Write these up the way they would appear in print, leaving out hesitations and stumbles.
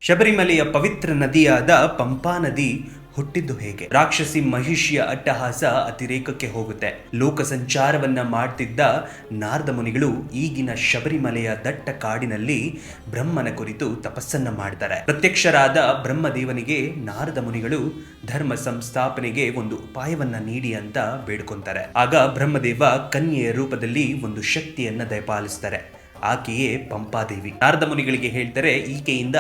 ಶಬರಿಮಲೆಯ ಪವಿತ್ರ ನದಿಯಾದ ಪಂಪಾ ನದಿ ಹುಟ್ಟಿದ್ದು ಹೇಗೆ? ರಾಕ್ಷಸಿ ಮಹಿಷಿಯ ಅಟ್ಟಹಾಸ ಅತಿರೇಕಕ್ಕೆ ಹೋಗುತ್ತೆ. ಲೋಕ ಸಂಚಾರವನ್ನ ಮಾಡ್ತಿದ್ದ ನಾರದ ಮುನಿಗಳು ಈಗಿನ ಶಬರಿಮಲೆಯ ದಟ್ಟ ಕಾಡಿನಲ್ಲಿ ಬ್ರಹ್ಮನ ಕುರಿತು ತಪಸ್ಸನ್ನ ಮಾಡ್ತಾರೆ. ಪ್ರತ್ಯಕ್ಷರಾದ ಬ್ರಹ್ಮದೇವನಿಗೆ ನಾರದ ಮುನಿಗಳು ಧರ್ಮ ಸಂಸ್ಥಾಪನೆಗೆ ಒಂದು ಉಪಾಯವನ್ನ ನೀಡಿ ಅಂತ ಬೇಡ್ಕೊಂತಾರೆ. ಆಗ ಬ್ರಹ್ಮದೇವ ಕನ್ಯೆಯ ರೂಪದಲ್ಲಿ ಒಂದು ಶಕ್ತಿಯನ್ನ ದಯಪಾಲಿಸ್ತಾರೆ. ಆಕೆಯೇ ಪಂಪಾದೇವಿ. ನಾರದ ಮುನಿಗಳಿಗೆ ಹೇಳ್ತಾರೆ, ಈಕೆಯಿಂದ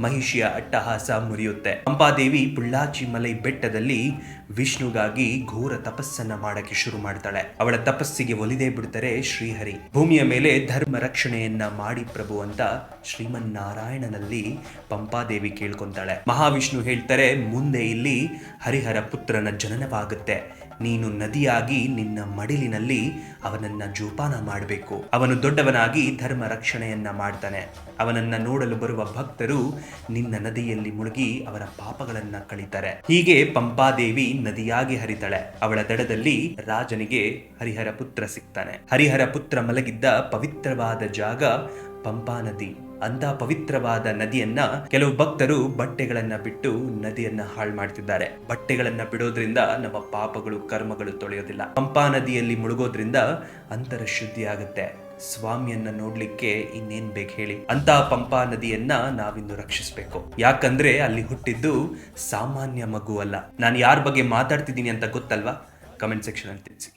ಮಹಿಷಿಯ ಅಟ್ಟಹಾಸ ಮುರಿಯುತ್ತೆ. ಪಂಪಾದೇವಿ ಪುಳ್ಳಾಚಿ ಮಲೈ ಬೆಟ್ಟದಲ್ಲಿ ವಿಷ್ಣುಗಾಗಿ ಘೋರ ತಪಸ್ಸನ್ನ ಮಾಡಕ್ಕೆ ಶುರು ಮಾಡ್ತಾಳೆ. ಅವಳ ತಪಸ್ಸಿಗೆ ಒಲಿದೇ ಬಿಡ್ತಾರೆ ಶ್ರೀಹರಿ. ಭೂಮಿಯ ಮೇಲೆ ಧರ್ಮ ರಕ್ಷಣೆಯನ್ನ ಮಾಡಿ ಪ್ರಭು ಅಂತ ಶ್ರೀಮನ್ನಾರಾಯಣನಲ್ಲಿ ಪಂಪಾದೇವಿ ಕೇಳ್ಕೊಂತಾಳೆ. ಮಹಾವಿಷ್ಣು ಹೇಳ್ತಾರೆ, ಮುಂದೆ ಇಲ್ಲಿ ಹರಿಹರ ಪುತ್ರನ ಜನನವಾಗುತ್ತೆ. ನೀನು ನದಿಯಾಗಿ ನಿನ್ನ ಮಡಿಲಿನಲ್ಲಿ ಅವನನ್ನ ಜೋಪಾನ ಮಾಡಬೇಕು. ಅವನು ದೊಡ್ಡವನಾಗಿ ಧರ್ಮ ರಕ್ಷಣೆಯನ್ನ ಮಾಡ್ತಾನೆ. ಅವನನ್ನ ನೋಡಲು ಬರುವ ಭಕ್ತರು ನಿನ್ನ ನದಿಯಲ್ಲಿ ಮುಳುಗಿ ಅವರ ಪಾಪಗಳನ್ನ ಕಳೀತಾರೆ. ಹೀಗೆ ಪಂಪಾದೇವಿ ನದಿಯಾಗಿ ಹರಿತಾಳೆ. ಅವಳ ದಡದಲ್ಲಿ ರಾಜನಿಗೆ ಹರಿಹರ ಪುತ್ರ ಸಿಗ್ತಾನೆ. ಹರಿಹರ ಪುತ್ರ ಮಲಗಿದ್ದ ಪವಿತ್ರವಾದ ಜಾಗ ಪಂಪಾ ನದಿ. ಅಂತ ಪವಿತ್ರವಾದ ನದಿಯನ್ನ ಕೆಲವು ಭಕ್ತರು ಬಟ್ಟೆಗಳನ್ನ ಬಿಟ್ಟು ನದಿಯನ್ನ ಹಾಳು ಮಾಡ್ತಿದ್ದಾರೆ. ಬಟ್ಟೆಗಳನ್ನ ಬಿಡೋದ್ರಿಂದ ನಮ್ಮ ಪಾಪಗಳು ಕರ್ಮಗಳು ತೊಳೆಯೋದಿಲ್ಲ. ಪಂಪಾ ನದಿಯಲ್ಲಿ ಮುಳುಗೋದ್ರಿಂದ ಅಂತರ ಶುದ್ಧಿ ಆಗುತ್ತೆ. ಸ್ವಾಮಿಯನ್ನ ನೋಡ್ಲಿಕ್ಕೆ ಇನ್ನೇನ್ ಬೇಕು ಹೇಳಿ? ಅಂತ ಪಂಪಾ ನದಿಯನ್ನ ನಾವಿಂದು ರಕ್ಷಿಸಬೇಕು. ಯಾಕಂದ್ರೆ ಅಲ್ಲಿ ಹುಟ್ಟಿದ್ದು ಸಾಮಾನ್ಯ ಮಗು ಅಲ್ಲ. ನಾನು ಯಾರ ಬಗ್ಗೆ ಮಾತಾಡ್ತಿದ್ದೀನಿ ಅಂತ ಗೊತ್ತಲ್ವಾ? ಕಮೆಂಟ್ ಸೆಕ್ಷನ್ ಅಲ್ಲಿ ತಿಳಿಸಿ.